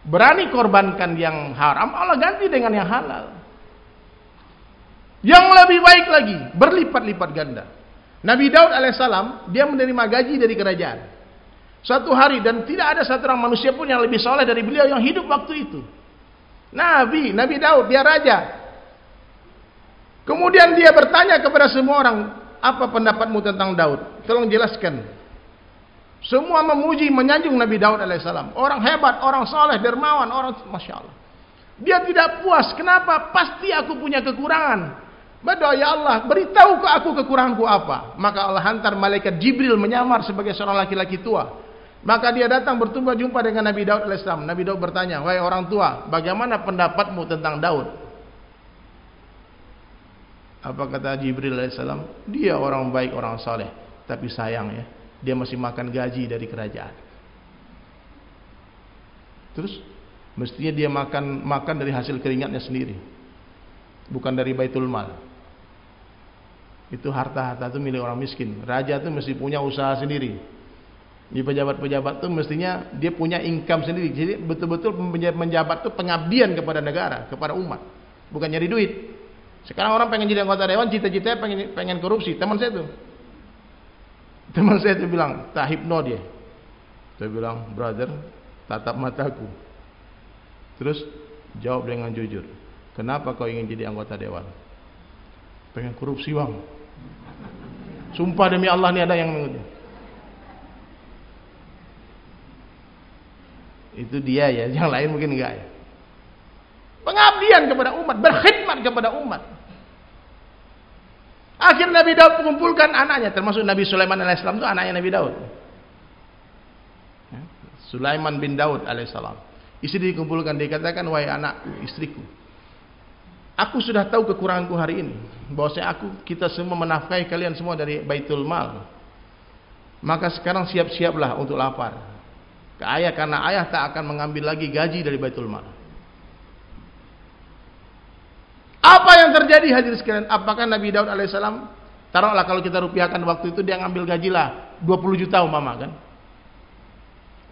Berani korbankan yang haram, Allah ganti dengan yang halal. Yang lebih baik lagi, berlipat-lipat ganda. Nabi Daud alaihissalam, dia menerima gaji dari kerajaan. Suatu hari, dan tidak ada satu orang manusia pun yang lebih soleh dari beliau yang hidup waktu itu. Nabi Daud, dia raja. Kemudian dia bertanya kepada semua orang, apa pendapatmu tentang Daud? Tolong jelaskan. Semua memuji, menyanjung Nabi Daud alaihissalam. Orang hebat, orang soleh, dermawan, orang Masya Allah. Dia tidak puas. Kenapa? Pasti aku punya kekurangan. Berdoa, ya Allah, beritahu ke aku kekuranganku apa. Maka Allah hantar malaikat Jibril menyamar sebagai seorang laki-laki tua. Maka dia datang berjumpa dengan Nabi Daud alaihissalam. Nabi Daud bertanya, wahai orang tua, bagaimana pendapatmu tentang Daud? Apa kata Jibril alaihissalam? Dia orang baik, orang saleh, tapi sayang ya, dia masih makan gaji dari kerajaan. Terus mestinya dia makan dari hasil keringatnya sendiri, bukan dari baitul mal. Itu harta itu milik orang miskin. Raja itu mesti punya usaha sendiri. Di pejabat-pejabat itu mestinya dia punya income sendiri. Jadi betul-betul menjabat itu pengabdian kepada negara, kepada umat, bukan nyari duit. Sekarang orang pengen jadi anggota dewan, cita-citanya pengen korupsi. Teman saya itu bilang, tak hipno dia. Saya bilang, brother, tatap mataku. Terus jawab dengan jujur, kenapa kau ingin jadi anggota dewan? Pengen korupsi, bang. Sumpah demi Allah, nih ada yang mengikuti. Itu dia ya, yang lain mungkin enggak ya. Pengabdian kepada umat, berkhidmat kepada umat. Akhirnya Nabi Daud mengumpulkan anaknya, termasuk Nabi Sulaiman alaihissalam itu anaknya Nabi Daud. Sulaiman bin Daud alaihissalam. Istri dikumpulkan, dikatakan, wahai anakku, istriku, aku sudah tahu kekuranganku hari ini, bahwasanya kita semua menafkahi kalian semua dari baitul mal. Maka sekarang siap-siaplah untuk lapar. Ke ayah, karena ayah tak akan mengambil lagi gaji dari baitul mal. Apa yang terjadi hadirin sekalian? Apakah Nabi Daud alaihissalam, taruhlah kalau kita rupiahkan waktu itu, dia ngambil gajilah 20 juta umpama kan?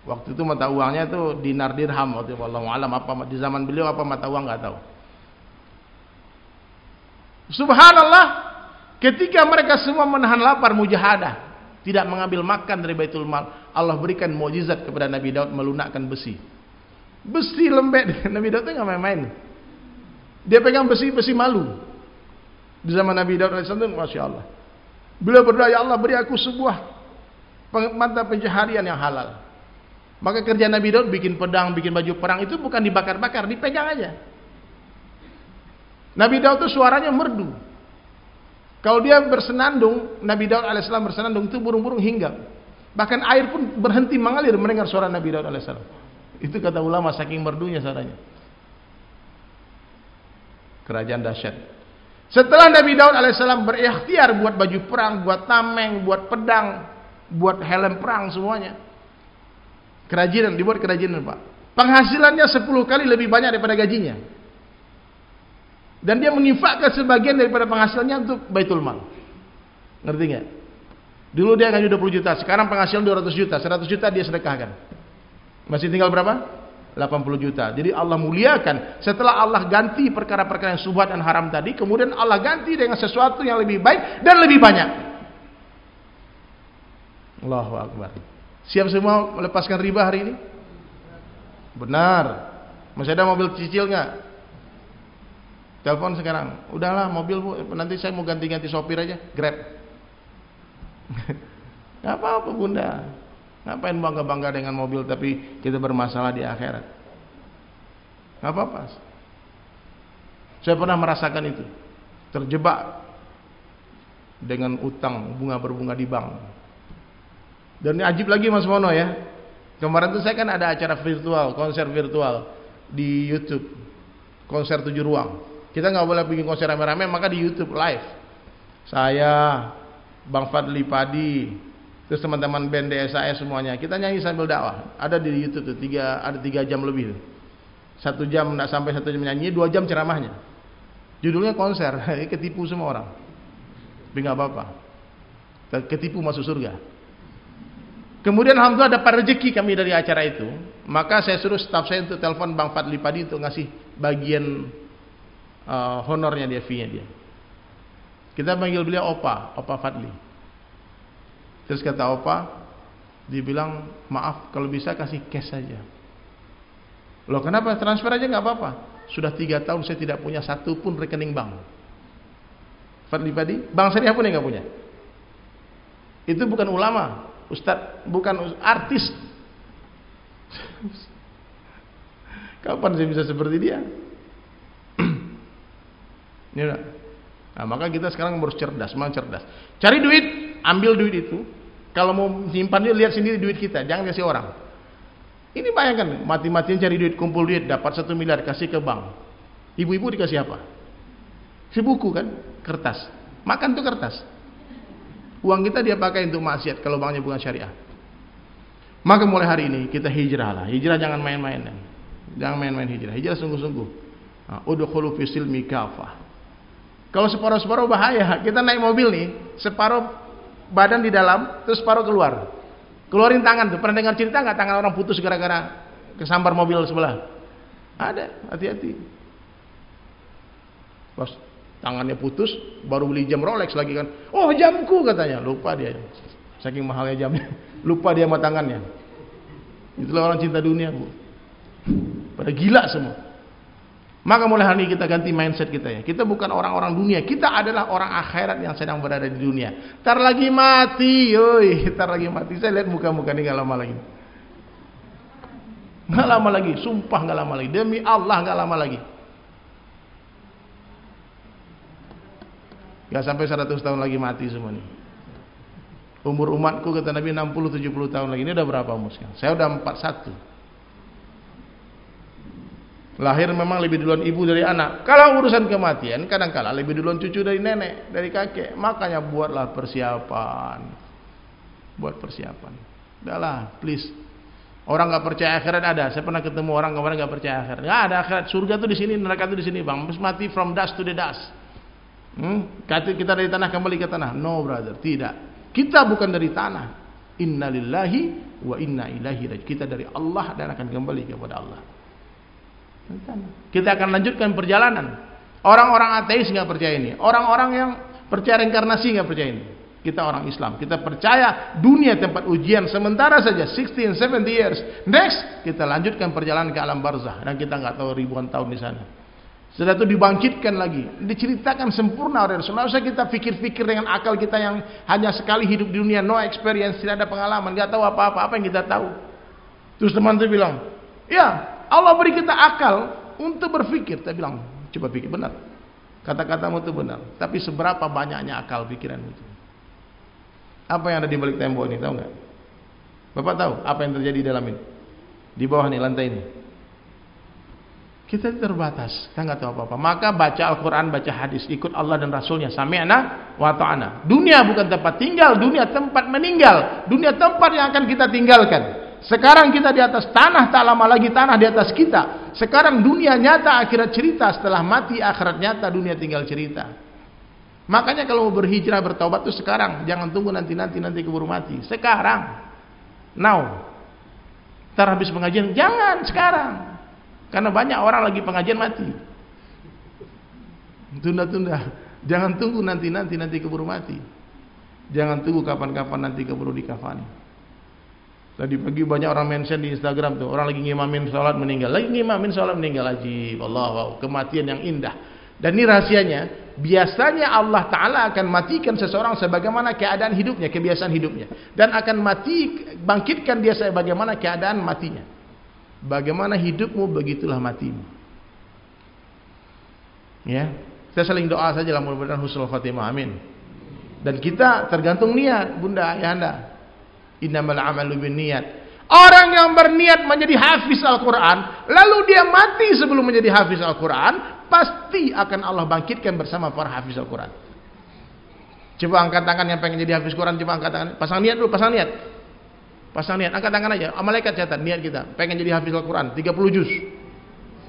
Waktu itu mata uangnya itu dinar dirham, wallahu alam, apa di zaman beliau apa mata uang nggak tahu. Subhanallah, ketika mereka semua menahan lapar mujahadah, tidak mengambil makan dari baitul mal, Allah berikan mukjizat kepada Nabi Daud melunakkan besi. Besi lembek. Nabi Daud itu nggak main-main. Dia pegang besi malu. Di zaman Nabi Daud alaihissalam, masya Allah. Beliau berdoa, ya Allah, beri aku sebuah mata pencaharian yang halal. Maka kerja Nabi Daud bikin pedang, bikin baju perang itu bukan dibakar-bakar, dipegang aja. Nabi Daud itu suaranya merdu. Kalau dia bersenandung, Nabi Daud alaihissalam bersenandung, itu burung-burung hinggap. Bahkan air pun berhenti mengalir mendengar suara Nabi Daud alaihissalam. Itu kata ulama, saking merdunya suaranya. Kerajaan dahsyat. Setelah Nabi Daud alaihissalam berikhtiar buat baju perang, buat tameng, buat pedang, buat helm perang semuanya. Kerajinan, dibuat kerajinan, Pak. Penghasilannya 10 kali lebih banyak daripada gajinya. Dan dia menginfakkan sebagian daripada penghasilannya untuk baitul mal. Ngerti nggak? Dulu dia gaji 20 juta, sekarang penghasilan 200 juta, 100 juta dia sedekahkan. Masih tinggal berapa? 80 juta. Jadi Allah muliakan. Setelah Allah ganti perkara-perkara yang subhat dan haram tadi, kemudian Allah ganti dengan sesuatu yang lebih baik dan lebih banyak. Allahu Akbar. Siap semua melepaskan riba hari ini? Benar. Masih ada mobil cicil nggak? Telepon sekarang. Udahlah mobil bu, nanti saya mau ganti-ganti sopir aja, Grab. Gak apa-apa bunda. Ngapain bangga-bangga dengan mobil tapi kita bermasalah di akhirat? Gak apa-apa. Saya pernah merasakan itu. Terjebak dengan utang bunga berbunga di bank. Dan ini ajib lagi Mas Mono ya. Kemarin tuh saya kan ada acara virtual, konser virtual di YouTube. Konser 7 ruang. Kita nggak boleh bikin konser rame-rame, maka di YouTube live. Saya, Bang Fadli Padi, terus teman-teman band DSAS semuanya. Kita nyanyi sambil dakwah. Ada di YouTube tuh, ada 3 jam lebih. 1 jam nggak sampai 1 jam nyanyi, 2 jam ceramahnya. Judulnya konser, ketipu semua orang. Tapi nggak apa-apa. Ketipu masuk surga. Kemudian alhamdulillah dapat rezeki kami dari acara itu. Maka saya suruh staf saya untuk telepon Bang Fadli Padi untuk ngasih bagian honornya dia, fee-nya dia. Kita panggil beliau Opa Fadli. Terus kata Opa, dibilang maaf kalau bisa kasih cash saja. Loh kenapa? Transfer aja nggak apa-apa. Sudah 3 tahun saya tidak punya satu pun rekening bank. Fadli Padi, bank syariah pun nggak punya. Itu bukan ulama, ustadz, bukan artis. Kapan saya bisa seperti dia? Ya, nah, maka kita sekarang harus cerdas, memang cerdas. Cari duit, ambil duit itu. Kalau mau simpan dia, lihat sendiri duit kita, jangan kasih orang. Ini bayangkan, mati-matian cari duit, kumpul duit, dapat 1 miliar, kasih ke bank. Ibu-ibu dikasih apa? Si buku kan, kertas. Makan tuh kertas. Uang kita dia pakai untuk maksiat kalau banknya bukan syariah. Maka mulai hari ini kita hijrah lah. Hijrah jangan main-main. Jangan main-main hijrah. Hijrah sungguh-sungguh. Udkhulu fis silmi kafah. Kalau separuh-separuh bahaya. Kita naik mobil nih, separuh badan di dalam, terus separuh keluar. Keluarin tangan tuh. Pernah dengar cerita nggak tangan orang putus gara-gara kesambar mobil sebelah? Ada, hati-hati. Pas tangannya putus, baru beli jam Rolex lagi kan. Oh jamku katanya, lupa dia. Saking mahalnya jamnya, lupa dia sama tangannya. Itulah orang cinta dunia bu. Pada gila semua. Maka mulai hari ini kita ganti mindset kita ya. Kita bukan orang-orang dunia, kita adalah orang akhirat yang sedang berada di dunia. Tar lagi mati, yoi, tar lagi mati. Saya lihat muka-muka ini nggak lama lagi. Nggak lama lagi, sumpah nggak lama lagi. Demi Allah nggak lama lagi. Gak sampai 100 tahun lagi mati semua nih. Umur umatku kata Nabi 60-70 tahun lagi. Ini udah berapa umur sekarang? Saya udah 41. Lahir memang lebih duluan ibu dari anak. Kalau urusan kematian kadang-kala lebih duluan cucu dari nenek, dari kakek. Makanya buatlah persiapan. Buat persiapan. Udahlah, please. Orang nggak percaya akhirat ada. Saya pernah ketemu orang kemarin nggak percaya akhirat. Nggak ada akhirat. Surga tuh di sini, neraka tuh di sini, bang. Mati from dust to the dust. Kita dari tanah kembali ke tanah. No brother, tidak. Kita bukan dari tanah. Inna lillahi wa inna ilaihi raji'un. Kita dari Allah dan akan kembali kepada Allah. Kita akan lanjutkan perjalanan. Orang-orang ateis nggak percaya ini. Orang-orang yang percaya reinkarnasi nggak percaya ini. Kita orang Islam. Kita percaya dunia tempat ujian sementara saja, 16, 70 years. Next, kita lanjutkan perjalanan ke alam barzah dan kita nggak tahu ribuan tahun di sana. Setelah itu dibangkitkan lagi, diceritakan sempurna oleh Rasulullah. Usah kita pikir-pikir dengan akal kita yang hanya sekali hidup di dunia, no experience, tidak ada pengalaman, nggak tahu apa-apa. Apa yang kita tahu? Terus teman itu bilang, ya Allah beri kita akal untuk berpikir. Kita bilang, coba pikir benar. Kata-katamu itu benar. Tapi seberapa banyaknya akal pikiran itu? Apa yang ada di balik tembok ini? Tahu nggak? Bapak tahu apa yang terjadi di dalam ini? Di bawah nih lantai ini. Kita terbatas, kita nggak tahu apa-apa. Maka baca Al-Quran, baca hadis, ikut Allah dan Rasulnya. Sami'na wa ta'ana. Dunia bukan tempat tinggal, dunia tempat meninggal. Dunia tempat yang akan kita tinggalkan. Sekarang kita di atas tanah, tak lama lagi tanah di atas kita. Sekarang dunia nyata, akhirat cerita. Setelah mati, akhirat nyata, dunia tinggal cerita. Makanya kalau mau berhijrah, bertaubat tuh sekarang. Jangan tunggu nanti keburu mati. Sekarang. Now. Ntar habis pengajian, jangan sekarang. Karena banyak orang lagi pengajian mati. Tunda-tunda. Jangan tunggu nanti keburu mati. Jangan tunggu kapan-kapan nanti keburu dikafani. Tadi pagi banyak orang mention di Instagram tuh, orang lagi ngimamin sholat meninggal. Ajib. Allah, kematian yang indah. Dan ini rahasianya, biasanya Allah Ta'ala akan matikan seseorang sebagaimana keadaan hidupnya, kebiasaan hidupnya. Dan akan bangkitkan dia sebagaimana keadaan matinya. Bagaimana hidupmu, begitulah matimu. Ya, kita saling doa saja lah, mudah-mudahan husnul khatimah, amin. Dan kita tergantung niat, Bunda, Ayahanda. Innamal a'malu binniyat. Orang yang berniat menjadi hafiz Al-Quran, lalu dia mati sebelum menjadi hafiz Al-Quran, pasti akan Allah bangkitkan bersama para hafiz Al-Quran. Coba angkat tangan yang pengen jadi hafiz Quran, coba angkat tangan. Pasang niat dulu, pasang niat. Pasang niat, angkat tangan aja. Malaikat catat niat kita, pengen jadi hafiz Al-Quran 30 juz.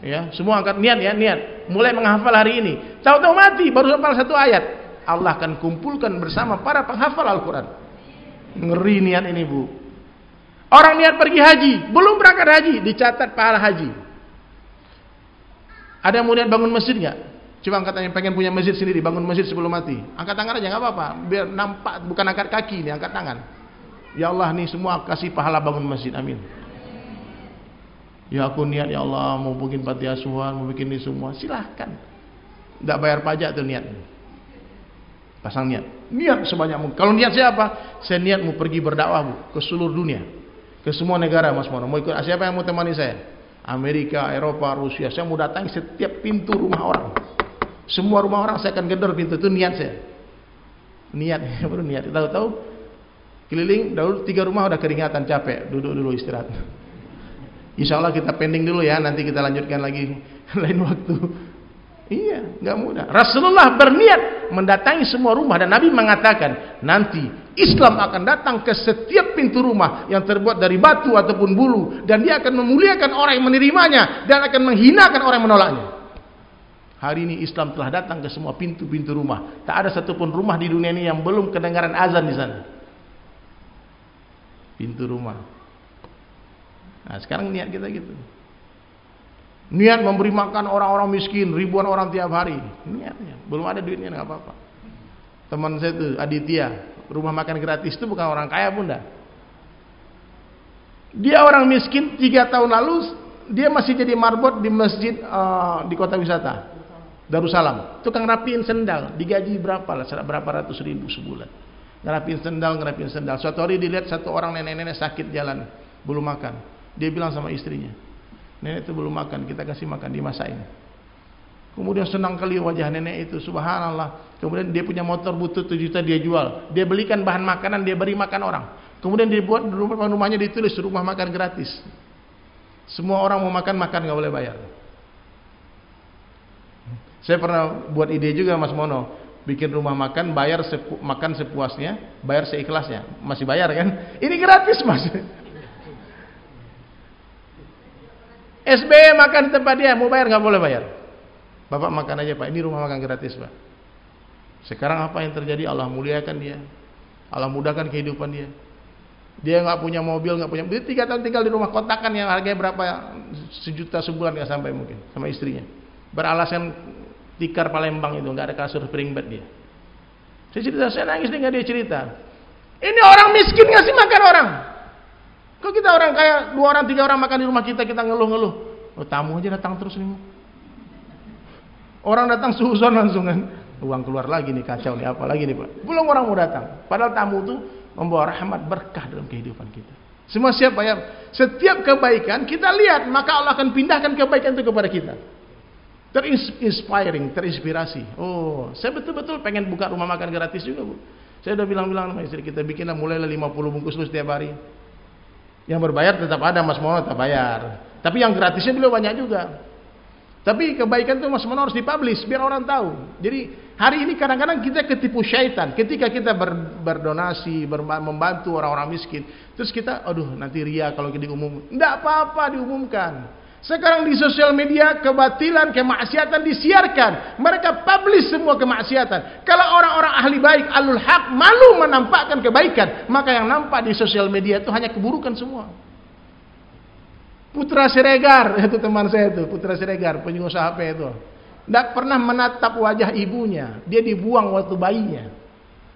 Ya, semua angkat niat ya, niat. Mulai menghafal hari ini. Tahu-tahu mati, baru hafal 1 ayat. Allah akan kumpulkan bersama para penghafal Al-Quran. Ngeri niat ini, Bu. Orang niat pergi haji, belum berangkat haji, dicatat pahala haji. Ada yang mau niat bangun masjid nggak? Coba angkat tangan yang pengen punya masjid sendiri, bangun masjid sebelum mati. Angkat tangan aja, nggak apa-apa. Biar nampak, bukan angkat kaki nih, angkat tangan. Ya Allah, nih semua kasih pahala bangun masjid, amin. Ya aku niat, ya Allah, mau bikin panti asuhan, mau bikin ini semua, silahkan. Nggak bayar pajak tuh niat. Pasang niat, niat sebanyak mungkin. Kalau niat saya apa? Saya niat mau pergi berdakwah, Bu, ke seluruh dunia, ke semua negara, Mas Mono. Mau ikut? Siapa yang mau temani saya? Amerika, Eropa, Rusia. Saya mau datangi setiap pintu rumah orang. Semua rumah orang saya akan gedor pintu. Itu niat saya. Niat, baru niat. Tahu-tahu keliling, dahulu 3 rumah udah keringatan, capek, duduk dulu istirahat. Insya Allah kita pending dulu ya, nanti kita lanjutkan lagi lain waktu. Iya, nggak mudah. Rasulullah berniat mendatangi semua rumah, dan Nabi mengatakan nanti Islam akan datang ke setiap pintu rumah yang terbuat dari batu ataupun bulu, dan dia akan memuliakan orang yang menerimanya dan akan menghinakan orang yang menolaknya. Hari ini Islam telah datang ke semua pintu-pintu rumah. Tak ada satupun rumah di dunia ini yang belum kedengaran azan di sana. Pintu rumah. Nah, sekarang niat kita gitu. Niat memberi makan orang-orang miskin, ribuan orang tiap hari. Niatnya, belum ada duitnya, nggak apa-apa. Teman saya tuh Aditya, rumah makan gratis itu bukan orang kaya, Bunda. Dia orang miskin, 3 tahun lalu dia masih jadi marbot di masjid di kota wisata Darussalam. Tukang rapiin sendal, digaji berapa lah, berapa ratus ribu sebulan. Ngerapiin sendal. Suatu hari dilihat satu orang nenek-nenek sakit jalan, belum makan. Dia bilang sama istrinya, nenek itu belum makan, kita kasih makan, dimasakin. Kemudian senang kali wajah nenek itu, subhanallah. Kemudian dia punya motor butut 7 juta, dia jual. Dia belikan bahan makanan, dia beri makan orang. Kemudian dia buat rumahnya ditulis rumah makan gratis. Semua orang mau makan, nggak boleh bayar. Saya pernah buat ide juga, Mas Mono, bikin rumah makan, bayar makan sepuasnya, bayar seikhlasnya. Masih bayar kan? Ini gratis, Mas. SBY makan di tempat dia, mau bayar nggak boleh bayar. Bapak makan aja, Pak, ini rumah makan gratis, Pak. Sekarang apa yang terjadi? Allah muliakan dia, Allah mudahkan kehidupan dia. Dia nggak punya mobil, nggak punya, dia 3 tahun tinggal di rumah kotakan yang harganya berapa, 1 juta sebulan, nggak sampai mungkin, sama istrinya. Beralasan tikar Palembang itu, nggak ada kasur spring bed dia. Saya cerita, saya nangis nih, nggak dia cerita. Ini orang miskin ngasih makan orang. Kok kita orang kaya 2 orang 3 orang makan di rumah kita ngeluh-ngeluh. Oh, tamu aja datang terus nih. Orang datang suuzon langsung kan. Uang keluar lagi nih, kacau nih, apa lagi nih, Pak. Belum orang mau datang. Padahal tamu itu membawa rahmat, berkah dalam kehidupan kita. Semua siapa ya? Setiap kebaikan kita lihat, maka Allah akan pindahkan kebaikan itu kepada kita. Terinspiring, terinspirasi. Oh, saya betul-betul pengen buka rumah makan gratis juga, Bu. Saya udah bilang-bilang sama istri kita, bikinlah mulailah 50 bungkus lu setiap hari. Yang berbayar tetap ada, Mas Mono tetap bayar. Tapi yang gratisnya beliau banyak juga. Tapi kebaikan itu, Mas Mono, harus dipublish biar orang tahu. Jadi hari ini kadang-kadang kita ketipu syaitan. Ketika kita berdonasi, membantu orang-orang miskin, terus kita, aduh nanti ria kalau diumum. Tidak apa-apa diumumkan. Sekarang di sosial media kebatilan, kemaksiatan disiarkan. Mereka publish semua kemaksiatan. Kalau orang-orang ahli baik, ahlul haq, malu menampakkan kebaikan, maka yang nampak di sosial media itu hanya keburukan semua. Putra Siregar, itu teman saya itu, Putra Siregar, pengusaha HP itu. Tidak pernah menatap wajah ibunya. Dia dibuang waktu bayinya.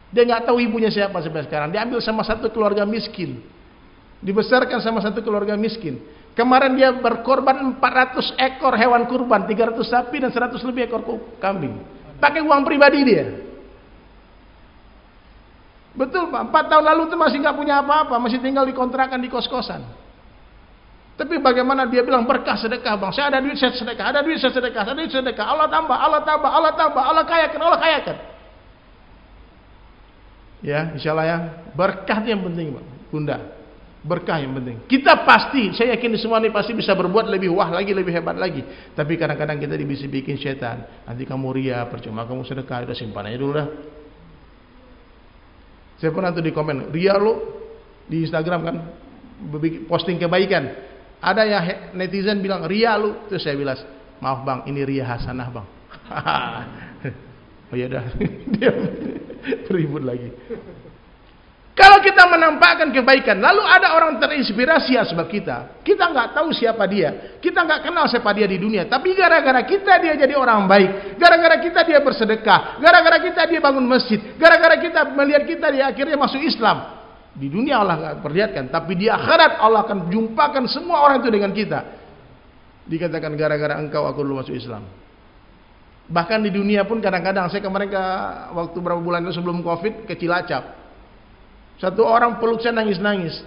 Dia nggak tahu ibunya siapa sampai sekarang. Diambil sama satu keluarga miskin. Dibesarkan sama satu keluarga miskin. Kemarin dia berkorban 400 ekor hewan kurban, 300 sapi dan 100 lebih ekor kambing. Pakai uang pribadi dia. Betul, Pak. 4 tahun lalu itu masih nggak punya apa-apa, masih tinggal di kontrakan, di kos-kosan. Tapi bagaimana dia bilang berkah sedekah bang, saya ada duit saya sedekah, ada duit saya sedekah, ada duit saya sedekah, Allah tambah, Allah tambah, Allah tambah, Allah kayakan, Allah kayakan. Ya, insyaallah ya, berkah yang penting bang, bunda, berkah yang penting. Kita pasti, saya yakin semua ini pasti bisa berbuat lebih wah lagi, lebih hebat lagi. Tapi kadang-kadang kita dibisik-bikin setan, nanti kamu ria, percuma kamu sedekah, udah simpan aja dulu dah. Saya pernah tuh di komen, ria lu di Instagram kan, posting kebaikan. Ada ya netizen bilang ria lu, terus saya bilang maaf bang, ini ria hasanah bang. Oh ya dah, dia ribut lagi. Kalau kita menampakkan kebaikan, lalu ada orang terinspirasi sebab kita nggak tahu siapa dia, kita nggak kenal siapa dia di dunia, tapi gara-gara kita dia jadi orang baik, gara-gara kita dia bersedekah, gara-gara kita dia bangun masjid, gara-gara kita melihat kita dia akhirnya masuk Islam. Di dunia Allah nggak perlihatkan, tapi di akhirat Allah akan jumpakan semua orang itu dengan kita. Dikatakan gara-gara engkau aku dulu masuk Islam. Bahkan di dunia pun kadang-kadang saya kemarin waktu berapa bulan itu sebelum Covid ke Cilacap. Satu orang peluk saya nangis-nangis.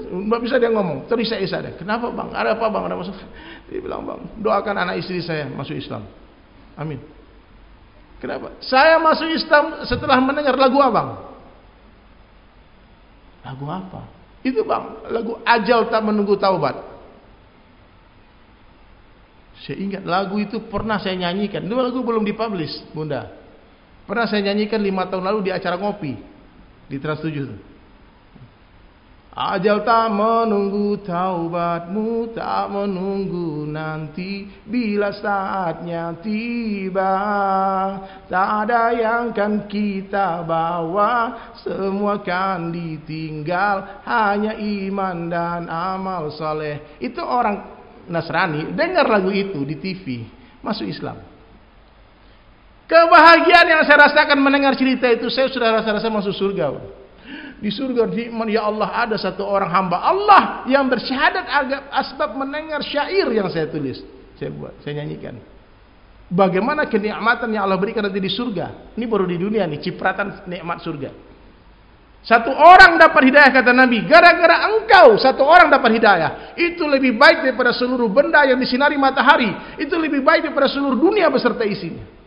Nggak bisa dia ngomong, terisak-isak deh. Kenapa bang? Ada apa bang? Ada masalah? Dia bilang bang, doakan anak istri saya masuk Islam. Amin. Kenapa? Saya masuk Islam setelah mendengar lagu abang. Lagu apa? Itu bang, lagu Ajal Tak Menunggu Taubat. Saya ingat lagu itu pernah saya nyanyikan. Itu lagu belum dipublish, bunda. Pernah saya nyanyikan 5 tahun lalu di acara ngopi di Trans 7 tuh. Ajal tak menunggu taubatmu, tak menunggu nanti bila saatnya tiba. Tak ada yang kan kita bawa, semua kan ditinggal, hanya iman dan amal soleh. Itu orang Nasrani dengar lagu itu di TV, masuk Islam. Kebahagiaan yang saya rasakan mendengar cerita itu, saya sudah rasa-rasa masuk surga. Di surga ya Allah ada satu orang hamba Allah yang bersyahadat asbab mendengar syair yang saya tulis, saya buat, saya nyanyikan. Bagaimana kenikmatan yang Allah berikan nanti di surga. Ini baru di dunia nih, cipratan nikmat surga. Satu orang dapat hidayah kata Nabi, gara-gara engkau satu orang dapat hidayah, itu lebih baik daripada seluruh benda yang disinari matahari, itu lebih baik daripada seluruh dunia beserta isinya.